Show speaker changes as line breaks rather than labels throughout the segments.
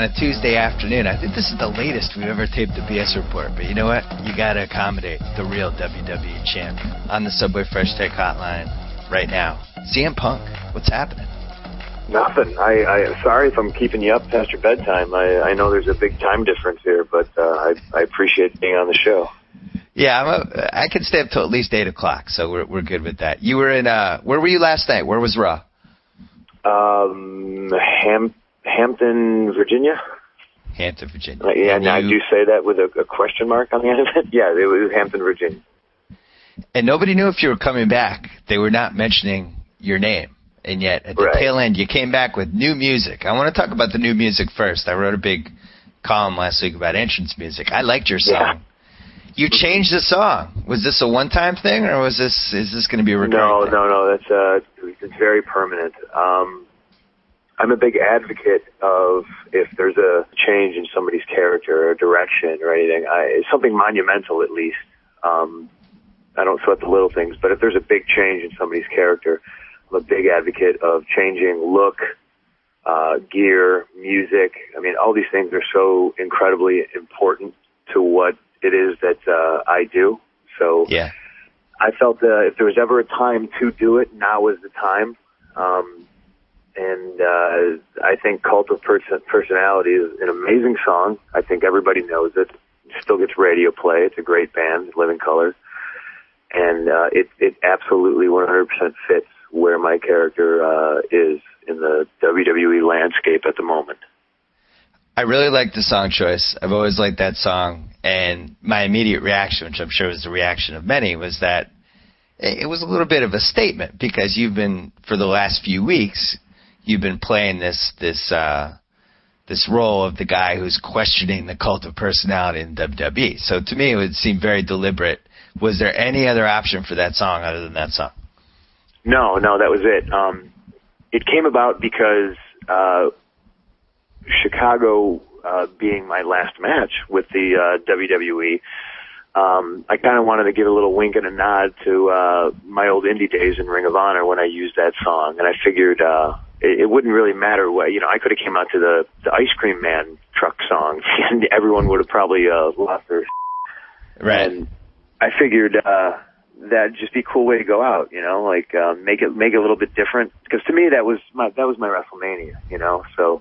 On a Tuesday afternoon. I think this is the latest we've ever taped the B.S Report, but you know what? You got to accommodate the real WWE champ on the Subway Fresh Take Hotline right now. CM Punk, what's happening?
Nothing. I sorry if I'm keeping you up past your bedtime. I know there's a big time difference here, but I appreciate being on the show.
Yeah, I can stay up till at least 8 o'clock, so we're good with that. You were in where were you last night? Where was Raw?
Hampton, Virginia.
Hampton, Virginia.
Yeah, and I do say that with a question mark on the end of it. Yeah, it was Hampton, Virginia.
And nobody knew if you were coming back. They were not mentioning your name. And yet, at the tail end, you came back with new music. I want to talk about the new music first. I wrote a big column last week about entrance music. I liked your song. Yeah. You changed the song. Was this a one-time thing, or is this going to be a recurring thing?
No. It's very permanent. I'm a big advocate of if there's a change in somebody's character or direction or anything, something monumental at least. I don't sweat the little things, but if there's a big change in somebody's character, I'm a big advocate of changing look, gear, music. I mean, all these things are so incredibly important to what it is that I do. So
yeah.
I felt if there was ever a time to do it, now is the time. And I think Cult of Personality is an amazing song. I think everybody knows it. It still gets radio play. It's a great band, Living Colour. And it absolutely 100% fits where my character is in the WWE landscape at the moment.
I really like the song choice. I've always liked that song. And my immediate reaction, which I'm sure was the reaction of many, was that it was a little bit of a statement because you've been, for the last few weeks, you've been playing this role of the guy who's questioning the cult of personality in WWE. So to me, it would seem very deliberate. Was there any other option for that song other than that song?
No, that was it. It came about because Chicago being my last match with the WWE, I kind of wanted to give a little wink and a nod to my old indie days in Ring of Honor when I used that song, and I figured it wouldn't really matter what, I could have came out to the Ice Cream Man truck song, and everyone would have probably lost their
right. And
I figured that'd just be a cool way to go out, make it a little bit different, because to me that was my WrestleMania, so.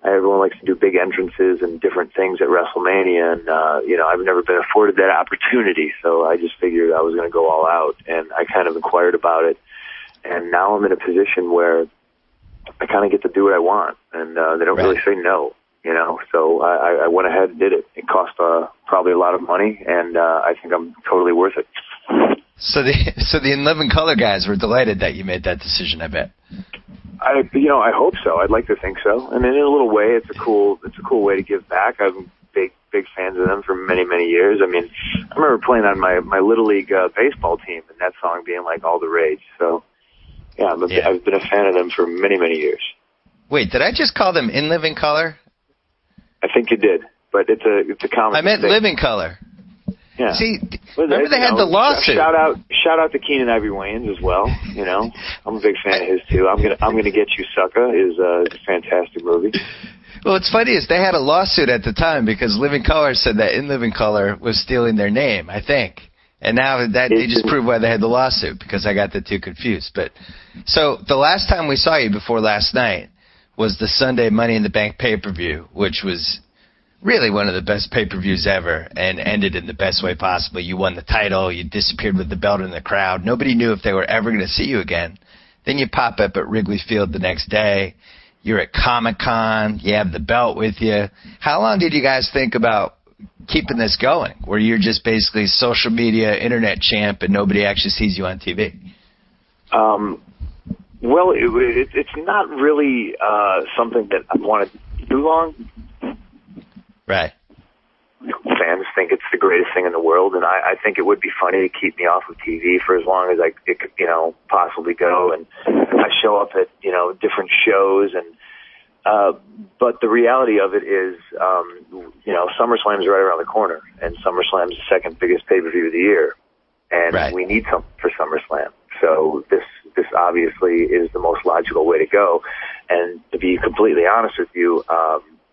Everyone likes to do big entrances and different things at WrestleMania, and, I've never been afforded that opportunity, so I just figured I was going to go all out, and I kind of inquired about it, and now I'm in a position where I kind of get to do what I want, and they don't really say no, so I went ahead and did it. It cost probably a lot of money, and I think I'm totally worth it.
So the In Living Color guys were delighted that you made that decision, I bet.
I hope so. I'd like to think so. And in a little way, it's a cool way to give back. I'm big fans of them for many, many years. I mean, I remember playing on my Little League baseball team and that song being like all the rage. So, yeah, I've been a fan of them for many, many years.
Wait, did I just call them In Living Color?
I think you did, but it's a common
I meant
mistake.
Living Color.
Yeah.
See, remember they had the lawsuit.
Shout out to Keenan Ivory Wayans as well. I'm a big fan of his too. I'm gonna Get You, Sucker is a fantastic movie.
Well, what's funny is they had a lawsuit at the time because Living Color said that In Living Color was stealing their name, I think. And now they just proved why they had the lawsuit, because I got the two confused. But so the last time we saw you before last night was the Sunday Money in the Bank pay-per-view, which was really one of the best pay-per-views ever and ended in the best way possible. You won the title. You disappeared with the belt in the crowd. Nobody knew if they were ever going to see you again. Then you pop up at Wrigley Field the next day. You're at Comic-Con. You have the belt with you. How long did you guys think about keeping this going, where you're just basically social media, internet champ, and nobody actually sees you on TV?
Well, it's not really something that I wanted to do long.
Right.
Fans think it's the greatest thing in the world, and I think it would be funny to keep me off of TV for as long as it could, possibly go. And I show up at, different shows, and but the reality of it is, SummerSlam is right around the corner, and SummerSlam is the second biggest pay-per-view of the year, and we need something for SummerSlam. So this obviously is the most logical way to go. And to be completely honest with you,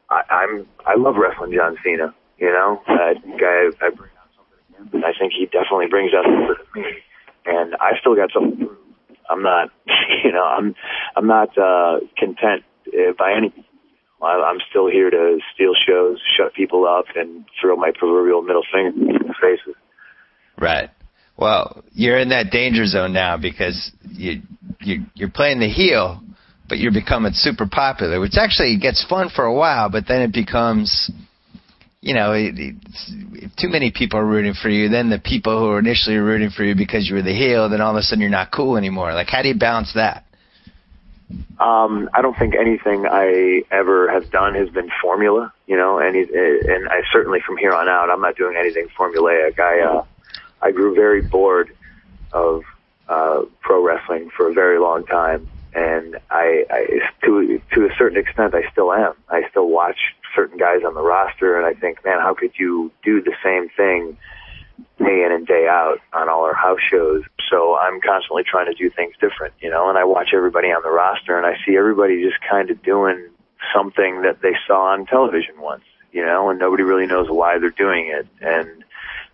I love wrestling John Cena. You know, I think I bring out something in him, and I think he definitely brings out something in me. And I still got something to prove. I'm not, you know, I'm not content by any means. I'm still here to steal shows, shut people up, and throw my proverbial middle finger in people's faces.
Right. Well, you're in that danger zone now because you're playing the heel, but you're becoming super popular, which actually gets fun for a while, but then it becomes, you know, if too many people are rooting for you, then the people who were initially rooting for you because you were the heel, then all of a sudden you're not cool anymore. Like, how do you balance that?
I don't think anything I ever have done has been formula, you know, and I certainly from here on out, I'm not doing anything formulaic. I grew very bored of pro wrestling for a very long time, and I to a certain extent, I still am. I still watch certain guys on the roster, and I think, man, how could you do the same thing day in and day out on all our house shows? So I'm constantly trying to do things different, you know, and I watch everybody on the roster, and I see everybody just kind of doing something that they saw on television once, you know, and nobody really knows why they're doing it. And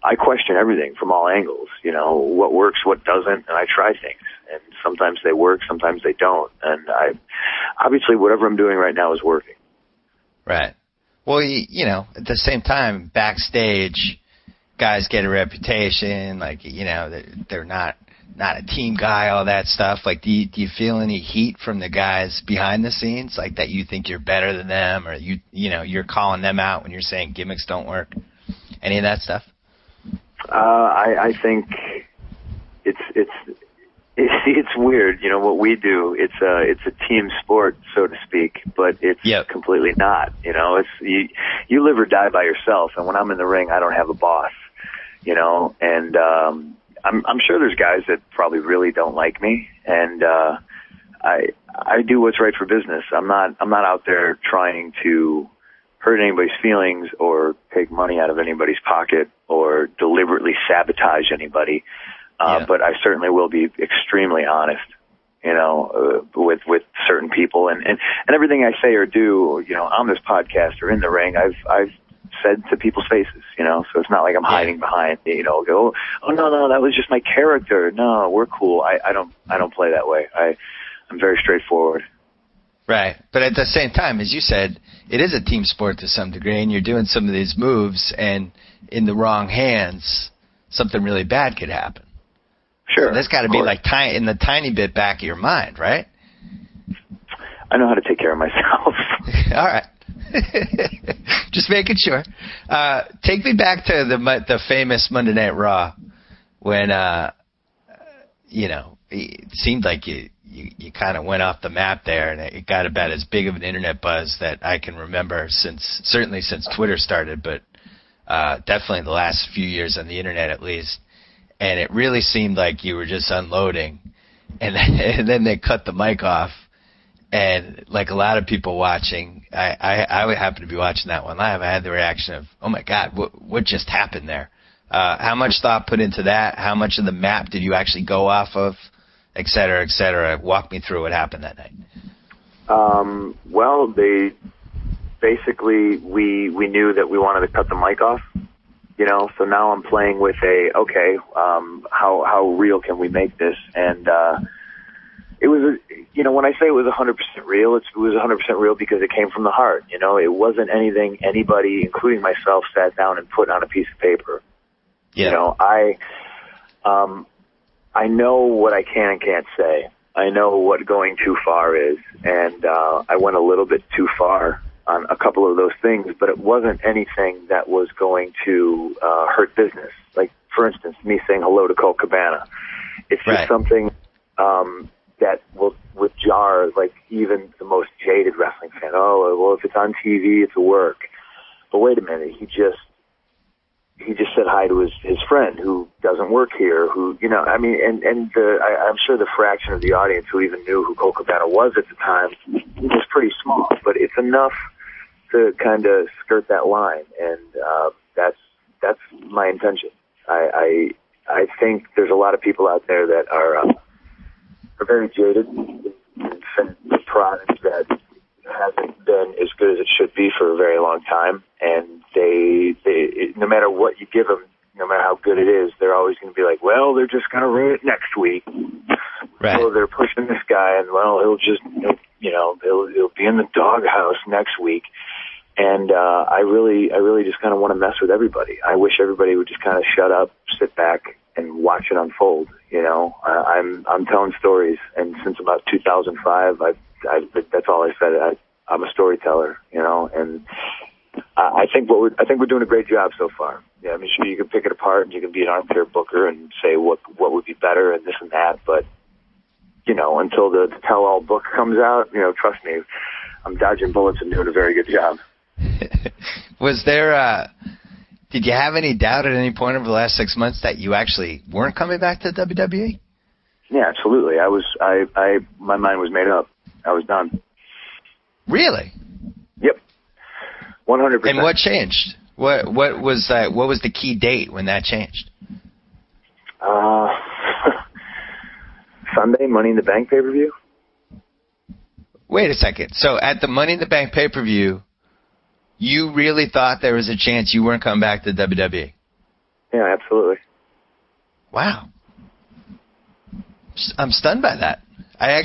I question everything from all angles, you know, what works, what doesn't, and I try things. And sometimes they work, sometimes they don't. And obviously whatever I'm doing right now is working.
Right. Well, you know, at the same time, backstage, guys get a reputation, like, you know, they're not a team guy, all that stuff. Like, do you feel any heat from the guys behind the scenes, like that you think you're better than them, or you know, you're calling them out when you're saying gimmicks don't work? Any of that stuff?
I think it's weird, you know, what we do. It's a team sport, so to speak, but it's completely not. You know, it's you live or die by yourself. And when I'm in the ring, I don't have a boss. You know, and I'm sure there's guys that probably really don't like me, and I do what's right for business. I'm not out there trying to hurt anybody's feelings or take money out of anybody's pocket or deliberately sabotage anybody. But I certainly will be extremely honest, you know, with certain people, and everything I say or do, you know, on this podcast or in the ring, I've said to people's faces, you know, so it's not like I'm hiding behind, you know, go, oh no, that was just my character. No, we're cool. I don't play that way. I'm very straightforward.
Right. But at the same time, as you said, it is a team sport to some degree, and you're doing some of these moves, and in the wrong hands, something really bad could happen.
Sure.
So that's got to be like in the tiny bit back of your mind, right?
I know how to take care of myself.
All right. Just making sure. Take me back to the famous Monday Night Raw when, you know, it seemed like you kind of went off the map there, and it got about as big of an internet buzz that I can remember certainly since Twitter started, but definitely the last few years on the internet at least. And it really seemed like you were just unloading, and then they cut the mic off. And like a lot of people watching, I would happen to be watching that one live. I had the reaction of, oh my God, what just happened there? How much thought put into that? How much of the map did you actually go off of, et cetera, et cetera? Walk me through what happened that night.
Well, we knew that we wanted to cut the mic off, you know, so now I'm playing with how real can we make this? And, it was, you know, when I say it was 100% real, it was 100% real because it came from the heart. You know, it wasn't anything anybody, including myself, sat down and put on a piece of paper. Yeah. You know, I know what I can and can't say. I know what going too far is, and I went a little bit too far on a couple of those things, but it wasn't anything that was going to hurt business. Like, for instance, me saying hello to Colt Cabana. It's just something that would jar, like, even the most jaded wrestling fan. Oh, well, if it's on TV, it's a work. But wait a minute, he just said hi to his friend who doesn't work here, who, you know, I mean, and I'm sure the fraction of the audience who even knew who Colt Cabana was at the time was pretty small, but it's enough to kind of skirt that line, and that's my intention. I think there's a lot of people out there that are very jaded and send the product that hasn't been as good as it should be for a very long time. And no matter what you give them, no matter how good it is, they're always going to be like, well, they're just going to ruin it next week.
Right.
So they're pushing this guy, and well, he'll be in the doghouse next week. And I really just kind of want to mess with everybody. I wish everybody would just kind of shut up, sit back, and watch it unfold. I'm telling stories, and since about 2005, that's all I said. I'm a storyteller, and I think we're doing a great job so far. Yeah, I mean, sure, you can pick it apart, and you can be an armchair booker and say what would be better and this and that, but until the tell-all book comes out, trust me, I'm dodging bullets and doing a very good job.
Was there? Did you have any doubt at any point over the last 6 months that you actually weren't coming back to WWE?
Yeah, absolutely. My mind was made up. I was done.
Really?
Yep. 100%.
And what changed? What was that? What was the key date when that changed?
Sunday, Money in the Bank pay-per-view.
Wait a second. So at the Money in the Bank pay-per-view, you really thought there was a chance you weren't coming back to WWE?
Yeah, absolutely.
Wow. I'm stunned by that. I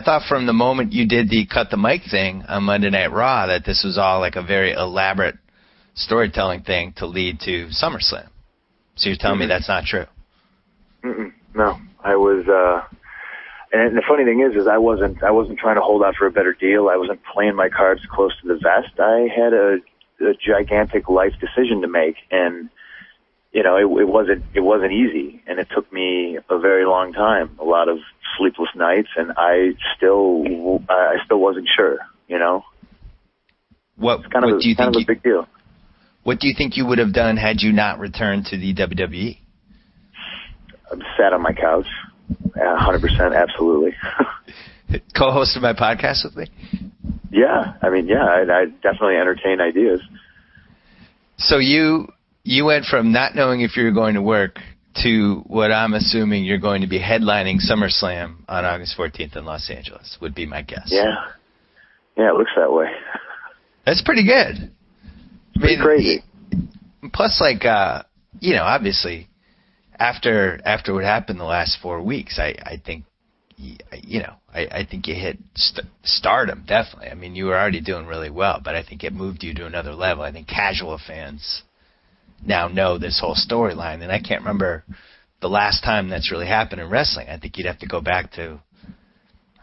thought from the moment you did the cut the mic thing on Monday Night Raw that this was all like a very elaborate storytelling thing to lead to SummerSlam. So you're telling me that's not true?
No, I was. And the funny thing is I wasn't trying to hold out for a better deal. I wasn't playing my cards close to the vest. I had a gigantic life decision to make, and it wasn't easy, and it took me a very long time, a lot of sleepless nights, and I still wasn't sure.
What
it's kind of a big deal.
What do you think you would have done had you not returned to the WWE?
I sat on my couch. 100%, absolutely.
Co-hosted my podcast with me?
Yeah, I definitely entertain ideas.
So you went from not knowing if you were going to work to what I'm assuming you're going to be headlining SummerSlam on August 14th in Los Angeles, would be my guess.
Yeah, it looks that way.
That's pretty good.
Pretty crazy.
Plus, obviously, after what happened the last 4 weeks, I think you hit stardom, definitely. I mean, you were already doing really well, but I think it moved you to another level. I think casual fans now know this whole storyline, and I can't remember the last time that's really happened in wrestling. I think you'd have to go back to,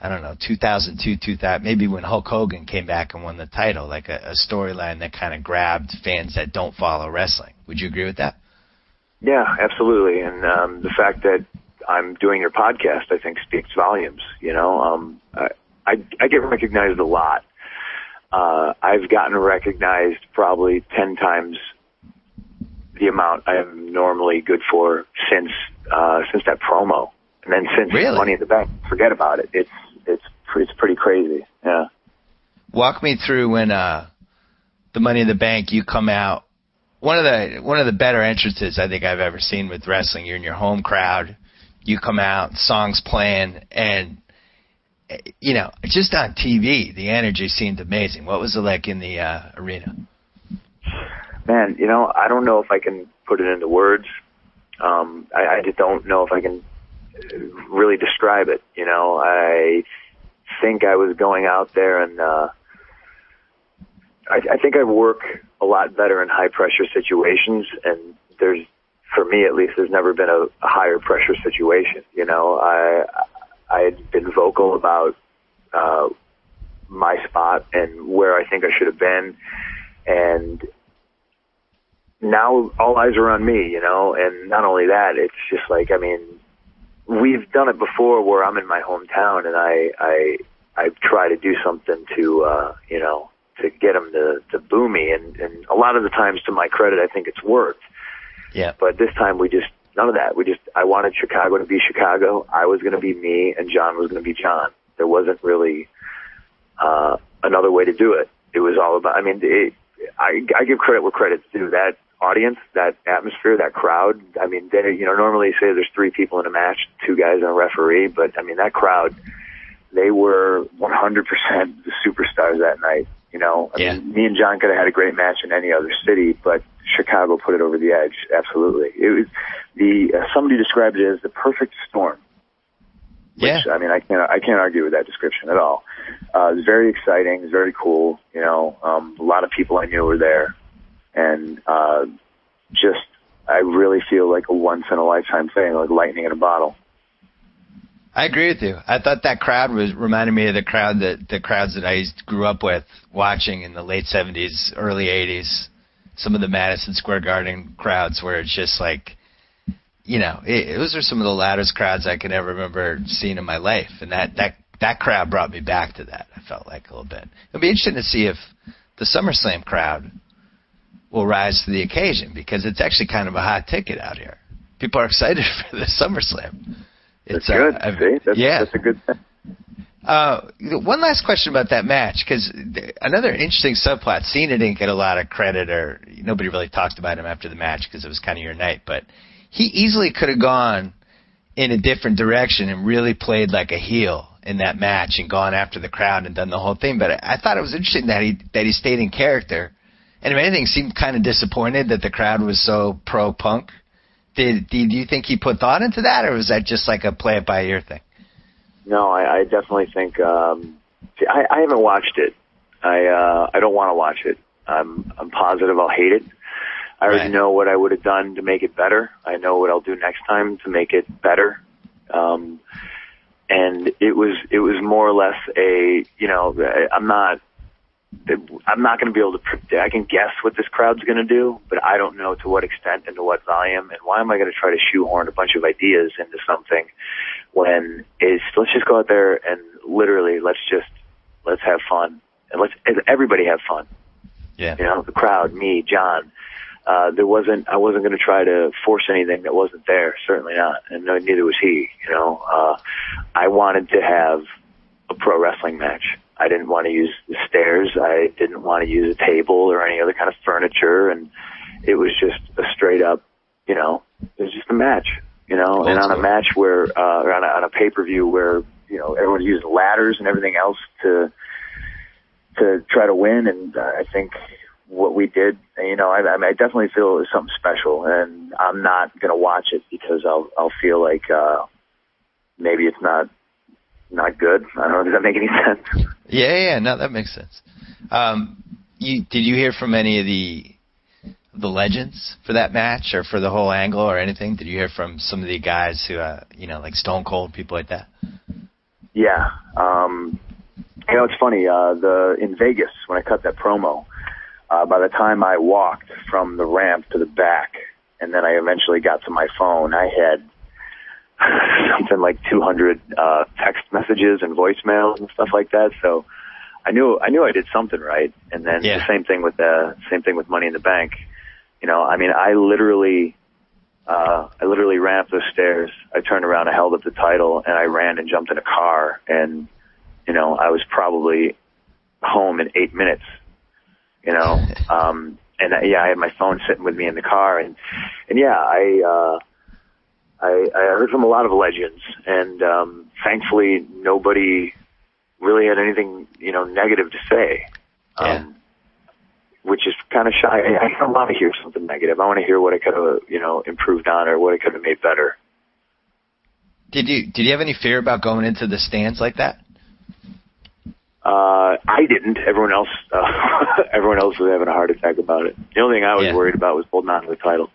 2002, 2000, maybe when Hulk Hogan came back and won the title, like a storyline that kind of grabbed fans that don't follow wrestling. Would you agree with that?
Yeah, absolutely. And the fact that I'm doing your podcast, I think, speaks volumes. I get recognized a lot. I've gotten recognized probably 10 times the amount I am normally good for since that promo, and then since
Really?
Money in the Bank. Forget about it. It's pretty crazy. Yeah.
Walk me through when the Money in the Bank, you come out. One of the better entrances I think I've ever seen with wrestling. You're in your home crowd, you come out, songs playing, and just on TV, the energy seemed amazing. What was it like in the arena?
Man, I don't know if I can put it into words. I just don't know if I can really describe it. I think I was going out there, and I think I work a lot better in high pressure situations, and for me at least, there's never been a higher pressure situation. I had been vocal about my spot and where I think I should have been, and now all eyes are on me, and not only that, it's just like, we've done it before where I'm in my hometown, and I try to do something to get them to boo me, and a lot of the times, to my credit, I think it's worked.
Yeah.
But this time none of that. I wanted Chicago to be Chicago. I was going to be me, and John was going to be John. There wasn't really another way to do it. It was all about, I give credit where credit's due. That audience, that atmosphere, that crowd, they normally say there's 3 people in a match, 2 guys and a referee, but that crowd, they were 100% the superstars that night. You know, I mean, me and John could have had a great match in any other city, but Chicago put it over the edge. Absolutely. It was somebody described it as the perfect storm. Which, I mean, I can't argue with that description at all. It was very exciting. It was very cool. You know, a lot of people I knew were there, and I really feel like a once in a lifetime thing, like lightning in a bottle.
I agree with you. I thought that crowd reminded me of the crowds that I grew up with watching in the late 70s, early 80s. Some of the Madison Square Garden crowds where it's just like, you know, those are some of the loudest crowds I can ever remember seeing in my life. And that crowd brought me back to that, I felt like, a little bit. It'll be interesting to see if the SummerSlam crowd will rise to the occasion, because it's actually kind of a hot ticket out here. People are excited for the SummerSlam.
It's good. That's a good thing.
One last question about that match, because another interesting subplot. Cena didn't get a lot of credit, or nobody really talked about him after the match because it was kind of your night. But he easily could have gone in a different direction and really played like a heel in that match and gone after the crowd and done the whole thing. But I thought it was interesting that he stayed in character, and if anything, seemed kind of disappointed that the crowd was so pro-Punk. Do you think he put thought into that, or was that just like a play it by ear thing?
No, I definitely think. I haven't watched it. I don't want to watch it. I'm positive I'll hate it. I already know what I would have done to make it better. I know what I'll do next time to make it better. And it was more or less I'm not going to be able to predict. I can guess what this crowd's going to do, but I don't know to what extent and to what volume. And why am I going to try to shoehorn a bunch of ideas into something when let's just go out there and literally let's have fun, and everybody have fun.
Yeah.
You know, the crowd, me, John. I wasn't going to try to force anything that wasn't there. Certainly not, and neither was he. You know, I wanted to have a pro wrestling match. I didn't want to use the stairs. I didn't want to use a table or any other kind of furniture. And it was just a straight up, it was just a match, and on a match where, or on a pay-per-view where, everyone's using ladders and everything else to try to win. And I think what we did, I definitely feel it was something special, and I'm not going to watch it because I'll feel like, maybe it's not good. I don't know. Does that make any sense?
Yeah. No, that makes sense. Did you hear from any of the legends for that match or for the whole angle or anything? Did you hear from some of the guys who, like Stone Cold, people like that?
Yeah. It's funny. In Vegas, when I cut that promo, by the time I walked from the ramp to the back, and then I eventually got to my phone, I had something like 200 text messages and voicemails and stuff like that. So I knew I did something right. And then the same thing with Money in the Bank. I literally ran up those stairs. I turned around, I held up the title, and I ran and jumped in a car. And I was probably home in 8 minutes. I had my phone sitting with me in the car, and I heard from a lot of legends, and thankfully nobody really had anything, negative to say, which is kind of shy. I don't want to hear something negative. I want to hear what I could have, improved on or what I could have made better.
Did you have any fear about going into the stands like that?
I didn't. Everyone else was having a heart attack about it. The only thing I was worried about was holding on to the title.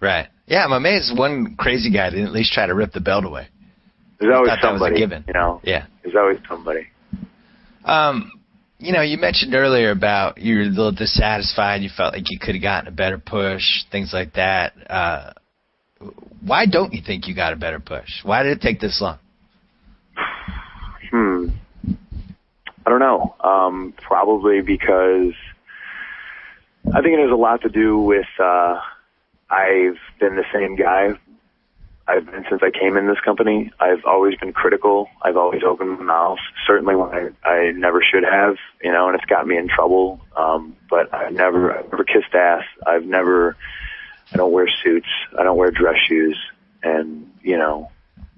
Right. Yeah, I'm amazed one crazy guy didn't at least try to rip the belt away.
There's always somebody.
That was a given. Yeah.
There's always somebody.
You mentioned earlier about you were a little dissatisfied. You felt like you could have gotten a better push, things like that. Why don't you think you got a better push? Why did it take this long?
I don't know. Probably because I think it has a lot to do with I've been the same guy I've been since I came in this company. I've always been critical. I've always opened my mouth, certainly when I never should have, and it's got me in trouble. But I've never kissed ass. I don't wear suits. I don't wear dress shoes. And,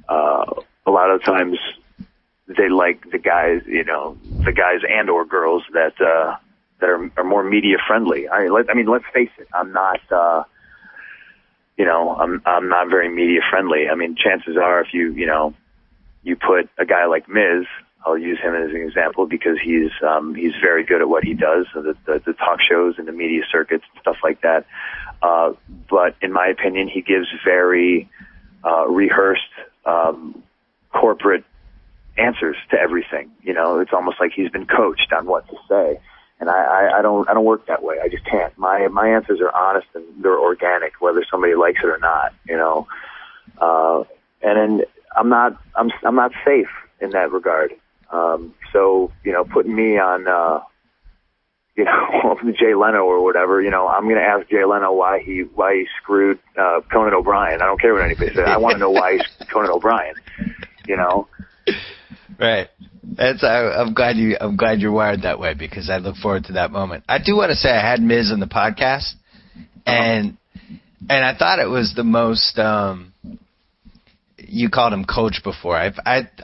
a lot of times they like the guys, the guys and or girls that are more media friendly. I mean, let's face it. I'm not, I'm not very media friendly. I mean, chances are if you put a guy like Miz, I'll use him as an example because he's very good at what he does, the talk shows and the media circuits and stuff like that. But in my opinion, he gives very rehearsed corporate answers to everything. It's almost like he's been coached on what to say. And I don't work that way. I just can't. My answers are honest and they're organic, whether somebody likes it or not. And then I'm not safe in that regard. So putting me on Jay Leno or whatever, I'm going to ask Jay Leno why he screwed Conan O'Brien. I don't care what anybody says. I want to know why he screwed Conan O'Brien.
Right. I'm glad you're wired that way because I look forward to that moment. I do want to say I had Miz on the podcast, and I thought it was the most. You called him coach before. I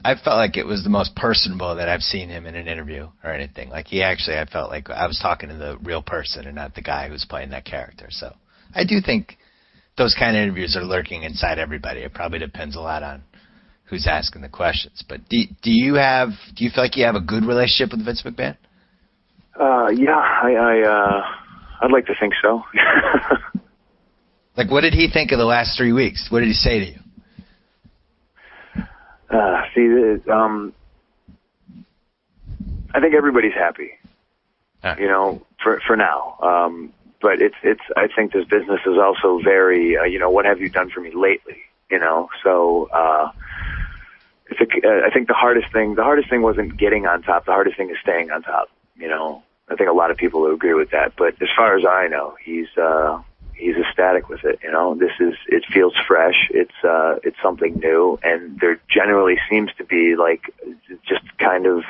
felt like it was the most personable that I've seen him in an interview or anything. Like I felt like I was talking to the real person and not the guy who's playing that character. So I do think those kind of interviews are lurking inside everybody. It probably depends a lot on who's asking the questions. But do you feel like you have a good relationship with Vince McMahon?
Yeah, I'd like to think so.
Like, what did he think of the last 3 weeks? What did he say to you?
I think everybody's happy, for now. But I think this business is also very, what have you done for me lately? So, I think the hardest thing wasn't getting on top. The hardest thing is staying on top. I think a lot of people agree with that. But as far as I know, he's ecstatic with it. It feels fresh. It's something new, and there generally seems to be like just kind of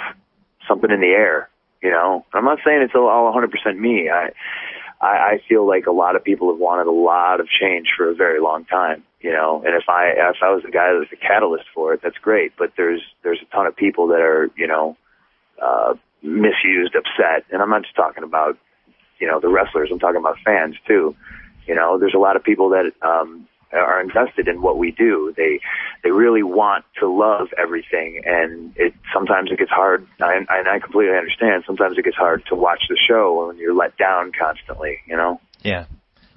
something in the air. I'm not saying it's all 100% me. I feel like a lot of people have wanted a lot of change for a very long time. And if I was the guy that was the catalyst for it, that's great. But there's a ton of people that are misused, upset, and I'm not just talking about the wrestlers. I'm talking about fans too. There's a lot of people that are invested in what we do. They really want to love everything, and sometimes it gets hard. And I completely understand. Sometimes it gets hard to watch the show when you're let down constantly.
Yeah.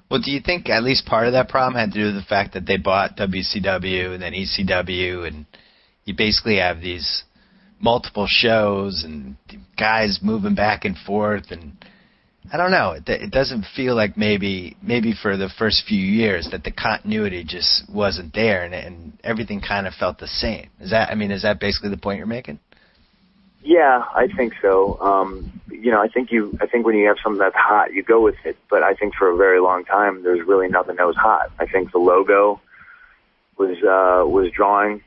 Well, do you think at least part of that problem had to do with the fact that they bought WCW and then ECW, and you basically have these multiple shows and guys moving back and forth, and I don't know. It doesn't feel like maybe for the first few years that the continuity just wasn't there, and everything kind of felt the same. Is that basically the point you're making?
Yeah, I think so. I think when you have something that's hot, you go with it. But I think for a very long time, there's really nothing that was hot. I think the logo was drawing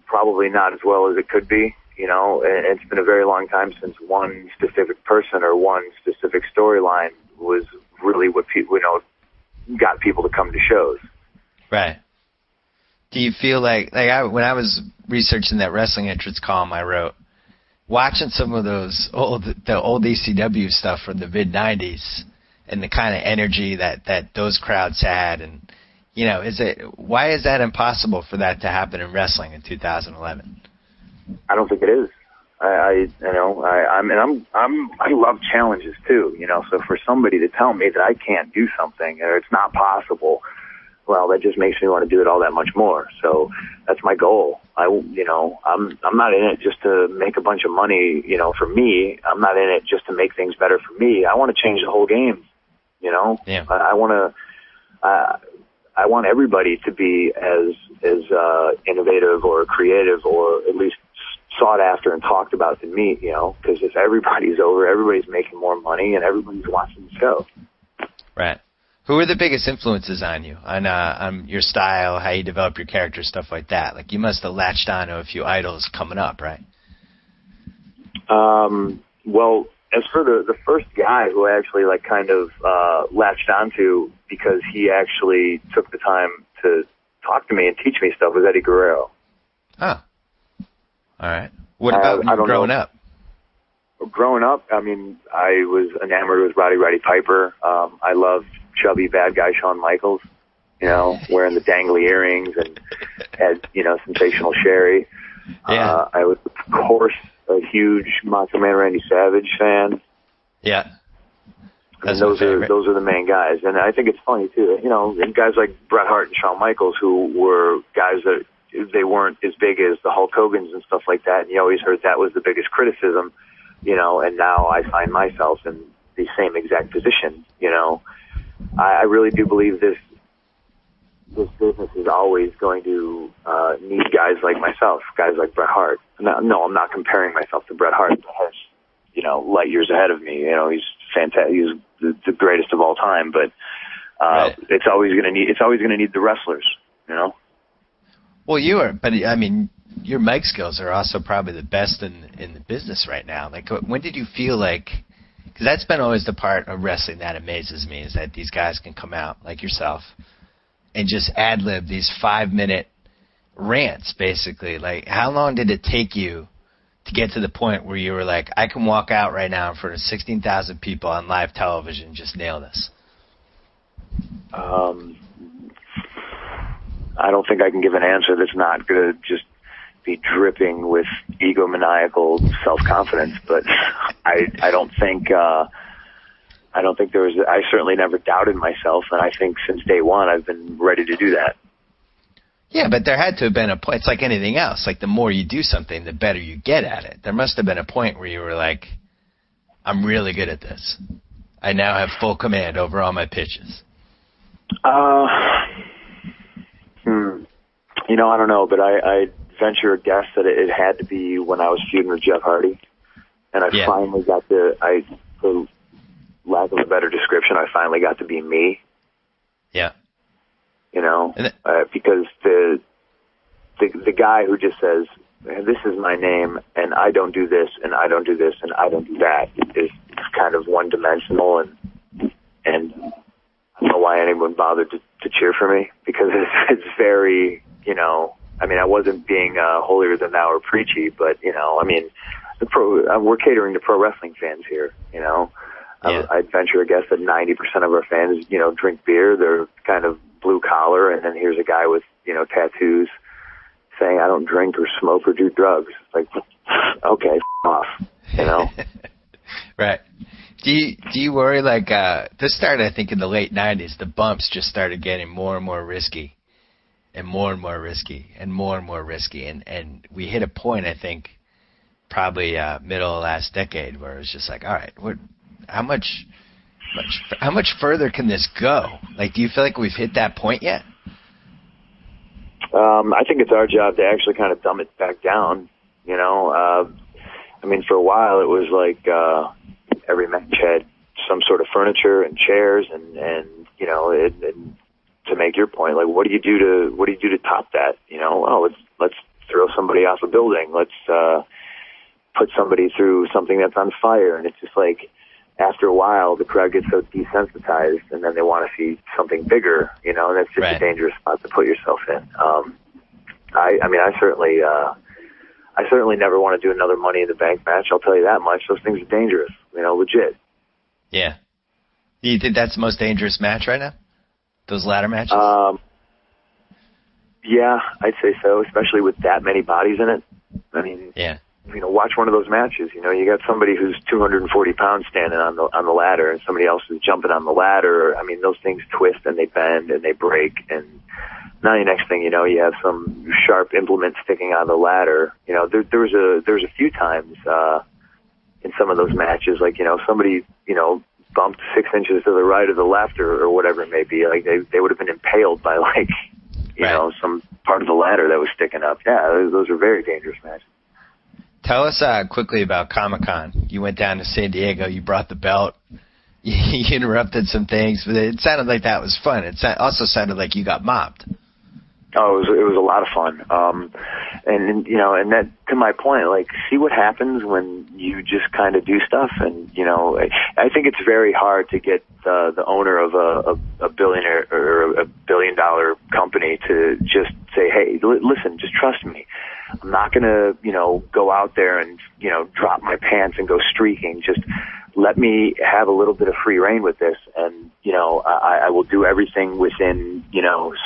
probably not as well as it could be. And it's been a very long time since one specific person or one specific storyline was really what people, got people to come to shows. Right.
Do you feel like when I was researching that wrestling entrance column I wrote, watching some of the old ECW stuff from the mid-90s and the kind of energy that those crowds had, and why is that impossible for that to happen in wrestling in 2011?
I don't think it is. I love challenges too, so for somebody to tell me that I can't do something or it's not possible, well, that just makes me want to do it all that much more. So that's my goal. I'm not in it just to make a bunch of money, for me. I'm not in it just to make things better for me. I want to change the whole game,
Yeah.
I want everybody to be as innovative or creative or at least sought after and talked about than me, because if everybody's over, everybody's making more money and everybody's watching the show.
Right. Who are the biggest influences on you, on your style, how you develop your character, stuff like that? Like, you must have latched on to a few idols coming up, right?
Well, as for the first guy who I actually latched onto because he actually took the time to talk to me and teach me stuff was Eddie Guerrero.
Oh. All right. What about when you were growing up?
Growing up, I mean, I was enamored with Roddy Piper. I loved chubby bad guy Shawn Michaels, you know, wearing the dangly earrings and had, you know, sensational Sherry.
Yeah.
I was, of course, a huge Macho Man Randy Savage fan.
Yeah.
And those are the main guys. And I think it's funny, too, you know, and guys like Bret Hart and Shawn Michaels, who were guys that they weren't as big as the Hulk Hogans and stuff like that. And you always heard that was the biggest criticism, you know, and now I find myself in the same exact position, you know. I really do believe this business is always going to need guys like myself, guys like Bret Hart. No, I'm not comparing myself to Bret Hart. Bret Hart's, you know, light years ahead of me. You know, he's fantastic. He's the greatest of all time. But
right.
it's always going to need the wrestlers. You know.
Well, but I mean, your mic skills are also probably the best in the business right now. Like, when did you feel like? Because that's been always the part of wrestling that amazes me, is that these guys can come out like yourself and just ad-lib these 5-minute rants, basically. Like, how long did it take you to get to the point where you were like, I can walk out right now in front of 16,000 people on live television and just nail this?
I don't think I can give an answer that's not going to just be dripping with egomaniacal self-confidence, but I don't think I certainly never doubted myself, and I think since day one I've been ready to do that.
Yeah, but there had to have been a point. It's like anything else. Like, the more you do something, the better you get at it. There must have been a point where you were like, I'm really good at this. I now have full command over all my pitches.
You know, I don't know, but I venture a guess that it had to be when I was feuding with Jeff Hardy, and I finally got for lack of a better description, I finally got to be me.
Yeah.
You know, because the guy who just says, this is my name, and I don't do this, and I don't do this, and I don't do that, is kind of one-dimensional, and I don't know why anyone bothered to cheer for me, because it's very, you know, I mean, I wasn't being holier than thou or preachy, but, you know, I mean, we're catering to pro wrestling fans here, you know.
Yeah.
I'd venture a guess that 90% of our fans, you know, drink beer. They're kind of blue collar, and then here's a guy with, you know, tattoos saying, I don't drink or smoke or do drugs. It's like, okay, off, you know.
Right. Do you worry, like, this started, I think, in the late 90s. The bumps just started getting more and more risky and more risky and more risky. And we hit a point, I think, probably middle of last decade, where it was just like, all right, how much further can this go? Like, do you feel like we've hit that point yet?
I think it's our job to actually kind of dumb it back down, you know. I mean, for a while it was like every match had some sort of furniture and chairs, and you know, and to make your point, like, what do you do to top that? You know, oh, let's throw somebody off a building. Let's put somebody through something that's on fire, and it's just like, after a while, the crowd gets so desensitized, and then they want to see something bigger, you know, and that's just a dangerous spot to put yourself in. I mean, I certainly never want to do another Money in the Bank match. I'll tell you that much. Those things are dangerous, you know, legit.
Yeah. You think that's the most dangerous match right now? Those ladder matches?
Yeah, I'd say so, especially with that many bodies in it. I mean,
yeah.
You know, watch one of those matches. You know, you got somebody who's 240 pounds standing on the ladder, and somebody else is jumping on the ladder. I mean, those things twist and they bend and they break, and now the next thing you know, you have some sharp implement sticking on the ladder. You know, there was a few times in some of those matches, like, you know, somebody, you know, bumped 6 inches to the right or the left or whatever it may be. Like, they would have been impaled by, like, you know, some part of the ladder that was sticking up. Yeah, those are very dangerous matches.
Tell us quickly about Comic-Con. You went down to San Diego. You brought the belt. You interrupted some things, but it sounded like that was fun. It also sounded like you got mobbed.
Oh, it was a lot of fun. And you know, and that, to my point, like, see what happens when you just kind of do stuff. And, you know, I think it's very hard to get the owner of a billionaire or a $1 billion company to just say, hey, listen, just trust me. I'm not going to, go out there and, drop my pants and go streaking. Just let me have a little bit of free reign with this. And, I will do everything within,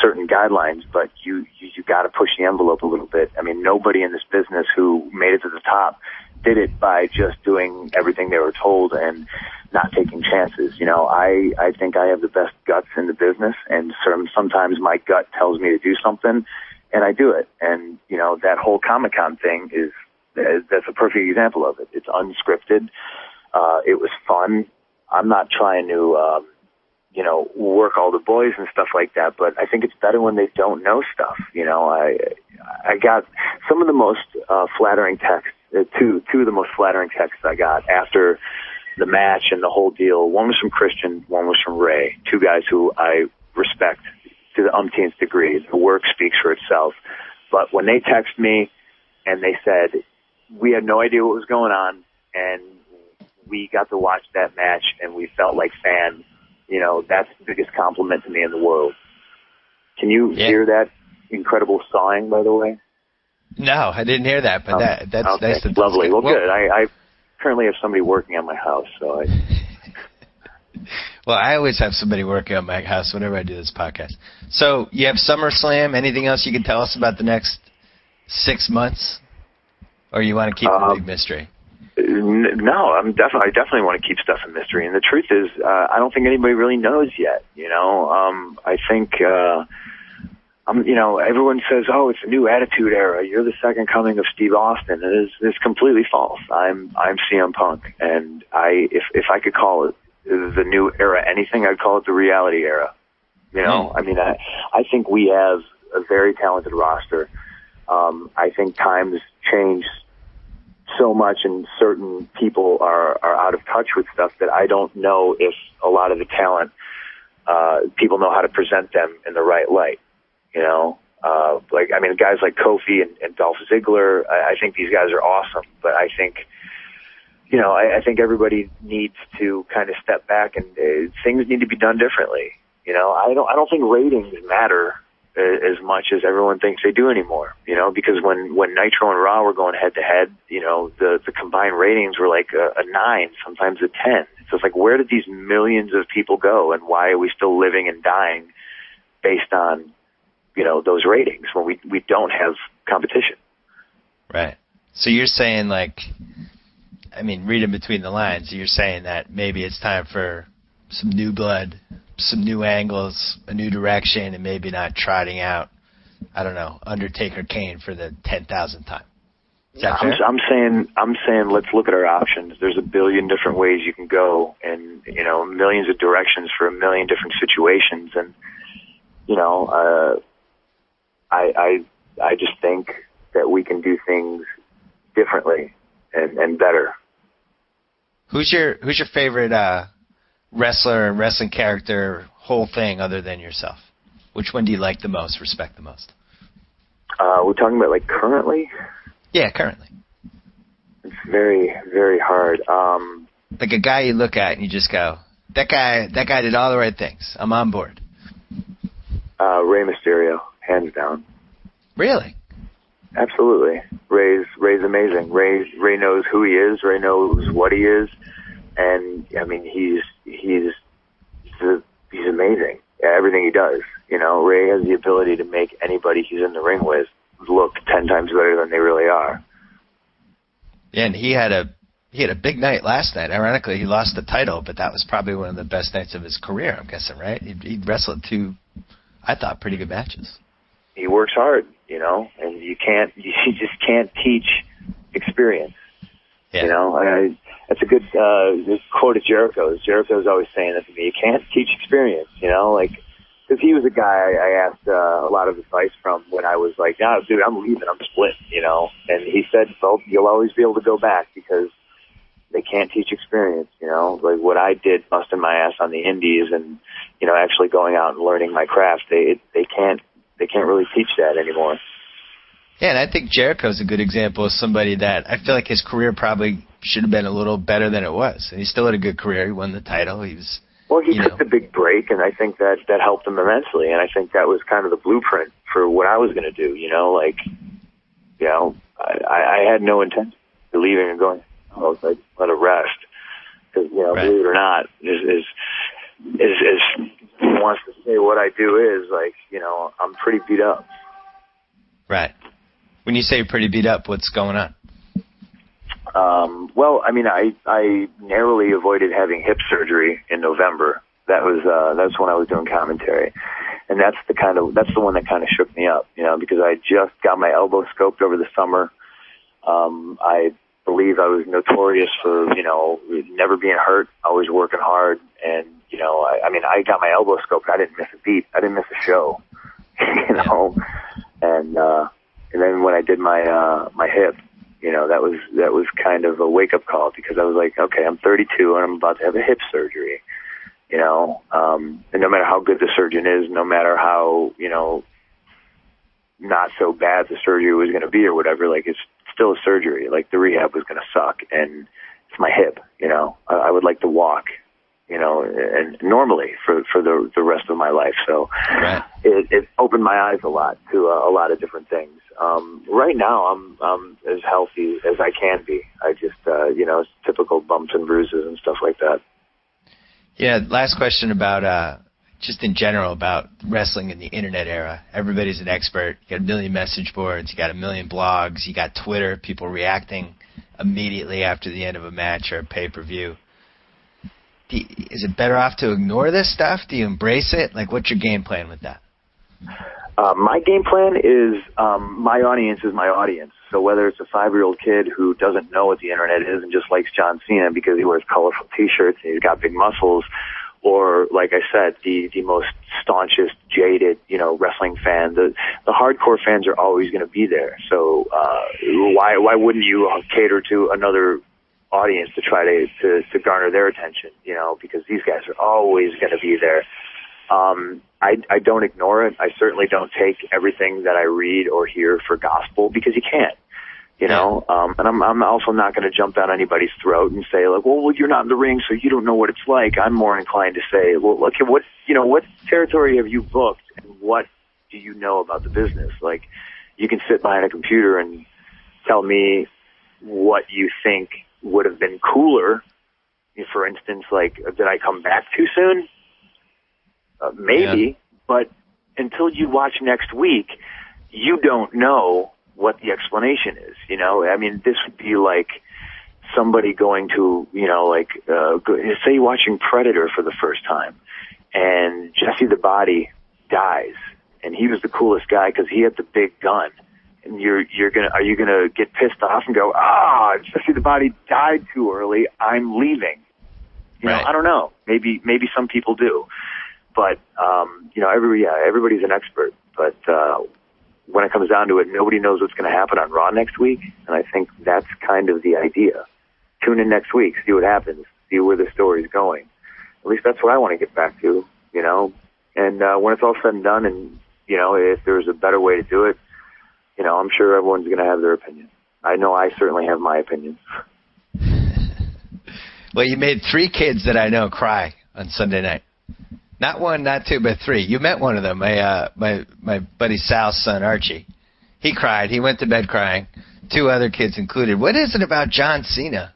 certain guidelines, but you got to push the envelope a little bit. I mean, nobody in this business who made it to the top did it by just doing everything they were told and not taking chances. I think I have the best guts in the business, and sometimes my gut tells me to do something, and I do it. And, that whole Comic-Con thing that's a perfect example of it. It's unscripted. It was fun. I'm not trying to, work all the boys and stuff like that, but I think it's better when they don't know stuff. I got some of the most flattering texts, two of the most flattering texts I got after the match and the whole deal. One was from Christian, one was from Rey, two guys who I respect to the umpteenth degree. The work speaks for itself. But when they texted me and they said, we had no idea what was going on, and we got to watch that match and we felt like fans, that's the biggest compliment to me in the world. Can you hear that incredible sawing, by the way?
No, I didn't hear that, but that's
okay.
nice.
Lovely. Well, good. I currently have somebody working on my house, so
Well, I always have somebody working on my house whenever I do this podcast. So you have SummerSlam. Anything else you can tell us about the next 6 months? Or you want to keep the big mystery?
No, I definitely want to keep stuff a mystery. And the truth is, I don't think anybody really knows yet. I think, everyone says, oh, it's a new Attitude Era. You're the second coming of Steve Austin. It's completely false. I'm CM Punk. And if I could call it the new era anything, I'd call it the reality era. I think we have a very talented roster. I think times change so much, and certain people are out of touch with stuff that I don't know if a lot of the talent, people know how to present them in the right light. Guys like Kofi and Dolph Ziggler, I think these guys are awesome, but I think, I think everybody needs to kind of step back, and things need to be done differently. I don't think ratings matter as much as everyone thinks they do anymore, because when Nitro and Raw were going head to head, the combined ratings were like a 9, sometimes a 10. So it's like, where did these millions of people go, and why are we still living and dying based on, those ratings when we don't have competition?
Right. So you're saying, reading between the lines, you're saying that maybe it's time for some new blood, some new angles, a new direction, and maybe not trotting out, Undertaker Kane for the 10,000th time. Is that fair?
I'm saying let's look at our options. There's a billion different ways you can go, and millions of directions for a million different situations, and I just think that we can do things differently and better.
Who's your favorite wrestler and wrestling character, whole thing, other than yourself? Which one do you like the most, respect the most?
We're talking about currently?
Yeah, currently.
It's very, very hard.
Like a guy you look at and you just go, that guy did all the right things. I'm on board.
Rey Mysterio, hands down.
Really?
Absolutely. Rey's amazing. Rey knows who he is. Rey knows what he is, and he's amazing. Everything he does. Rey has the ability to make anybody he's in the ring with look 10 times better than they really are.
Yeah, and he had a big night last night. Ironically, he lost the title, but that was probably one of the best nights of his career, I'm guessing, right? He wrestled 2, I thought, pretty good matches.
He works hard, and you just can't teach experience. Yeah. That's a good quote of Jericho's. Jericho's always saying that to me. You can't teach experience, because he was a guy I asked a lot of advice from when I was like, "No, dude, I'm leaving. I'm split," And he said, "Well, you'll always be able to go back because they can't teach experience." Like what I did, busting my ass on the indies, and actually going out and learning my craft. They can't really teach that anymore.
Yeah, and I think Jericho's a good example of somebody that I feel like his career probably should have been a little better than it was. And he still had a good career. He won the title. He was
Well, he took the big break, and I think that helped him immensely. And I think that was kind of the blueprint for what I was going to do. I had no intention of leaving and going. I was like, let it rest, because believe it or not, is he wants to say what I do is I'm pretty beat up.
Right. When you say you're pretty beat up, what's going on?
Well, I mean, I narrowly avoided having hip surgery in November. That's when I was doing commentary, and that's the one that kind of shook me up, because I just got my elbow scoped over the summer. I believe I was notorious for never being hurt, always working hard, and I got my elbow scoped. I didn't miss a beat. I didn't miss a show, and then when I did my hip. That was kind of a wake-up call, because I was like, okay, I'm 32 and I'm about to have a hip surgery, and no matter how good the surgeon is, no matter how, not so bad the surgery was going to be or whatever, it's still a surgery. The rehab was going to suck, and it's my hip, I would like to walk, and normally for the rest of my life. So
right.
It opened my eyes a lot to a lot of different things. Right now I'm as healthy as I can be. I just, it's typical bumps and bruises and stuff like that.
Yeah. Last question about, just in general about wrestling in the internet era. Everybody's an expert. You got a million message boards. You got a million blogs. You got Twitter, people reacting immediately after the end of a match or a pay-per-view. Is it better off to ignore this stuff? Do you embrace it? What's your game plan with that?
My game plan is my audience is my audience. So whether it's a 5-year-old kid who doesn't know what the internet is and just likes John Cena because he wears colorful T-shirts and he's got big muscles, or like I said, the most staunchest, jaded, wrestling fan, the hardcore fans are always going to be there. So why wouldn't you cater to another audience to try to garner their attention? Because these guys are always going to be there. I don't ignore it. I certainly don't take everything that I read or hear for gospel, because you can't, and I'm also not going to jump down anybody's throat and say well, you're not in the ring, so you don't know what it's like. I'm more inclined to say, well, look, what territory have you booked, and what do you know about the business? You can sit behind a computer and tell me what you think would have been cooler. For instance, did I come back too soon? Maybe, but until you watch next week, you don't know what the explanation is. This would be like somebody going to, say you're watching Predator for the first time, and Jesse the Body dies, and he was the coolest guy because he had the big gun. And are you gonna get pissed off and go, Jesse the Body died too early, I'm leaving?
Right.
I don't know. Maybe some people do. But, everybody's an expert. But when it comes down to it, nobody knows what's going to happen on Raw next week. And I think that's kind of the idea. Tune in next week, see what happens, see where the story's going. At least that's what I want to get back to, And when it's all said and done, and, if there's a better way to do it, I'm sure everyone's going to have their opinion. I know I certainly have my opinion.
Well, you made 3 kids that I know cry on Sunday night. Not 1, not 2, but 3. You met one of them, my buddy Sal's son, Archie. He cried. He went to bed crying. 2 other kids included. What is it about John Cena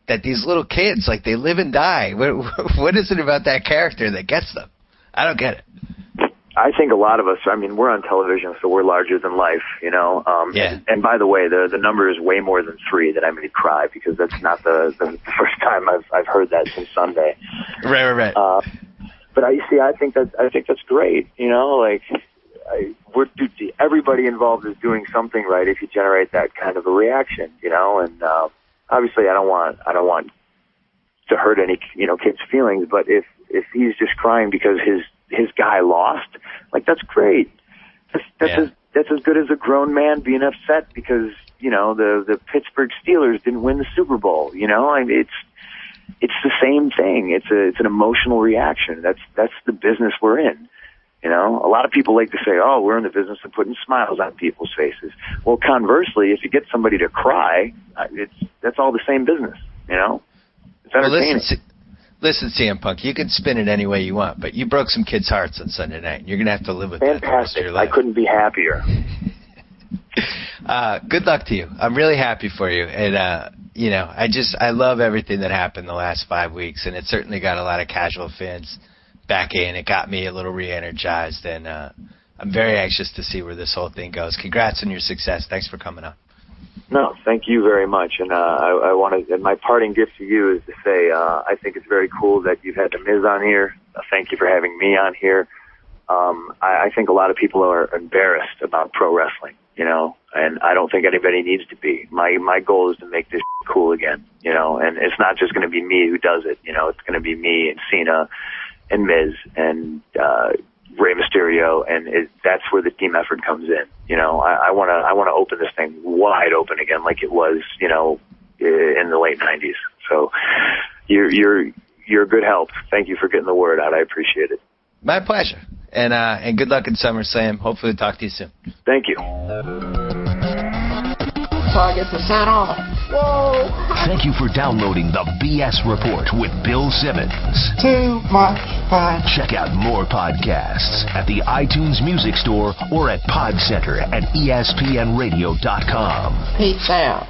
that these little kids, they live and die? What is it about that character that gets them? I don't get it.
I think a lot of us, we're on television, so we're larger than life,
Yeah.
And by the way, the number is way more than 3 that I made cry, because that's not the first time I've heard that since Sunday.
Right.
But I think that's great. Everybody involved is doing something right if you generate that kind of a reaction. And obviously I don't want to hurt any kid's feelings. But if he's just crying because his guy lost, that's great. That's as good as a grown man being upset because the Pittsburgh Steelers didn't win the Super Bowl. It's the same thing. It's an emotional reaction. That's the business we're in. A lot of people like to say, "Oh, we're in the business of putting smiles on people's faces." Well, conversely, if you get somebody to cry, that's all the same business. It's entertaining.
Listen, CM Punk, you can spin it any way you want, but you broke some kids' hearts on Sunday night. You're going to have to live with that the rest of your life.
I couldn't be happier.
Good luck to you. I'm really happy for you. And, I love everything that happened the last 5 weeks, and it certainly got a lot of casual fans back in. It got me a little re-energized, and I'm very anxious to see where this whole thing goes. Congrats on your success. Thanks for coming on.
No, thank you very much. And I want to, and my parting gift to you is to say, I think it's very cool that you've had The Miz on here. Thank you for having me on here. I think a lot of people are embarrassed about pro wrestling, and I don't think anybody needs to be. My goal is to make this cool again, and it's not just going to be me who does it. It's going to be me and Cena and Miz and Rey Mysterio, and that's where the team effort comes in. I want to open this thing wide open again, like it was, in the late '90s. So you're good help. Thank you for getting the word out. I appreciate it.
My pleasure. And good luck in SummerSlam. Hopefully, talk to you soon.
Thank you.
Target % off. Whoa!
Thank you for downloading the B.S Report with Bill Simmons.
Too much fun.
Check out more podcasts at the iTunes Music Store or at Pod Center at ESPNradio.com.
Peace out.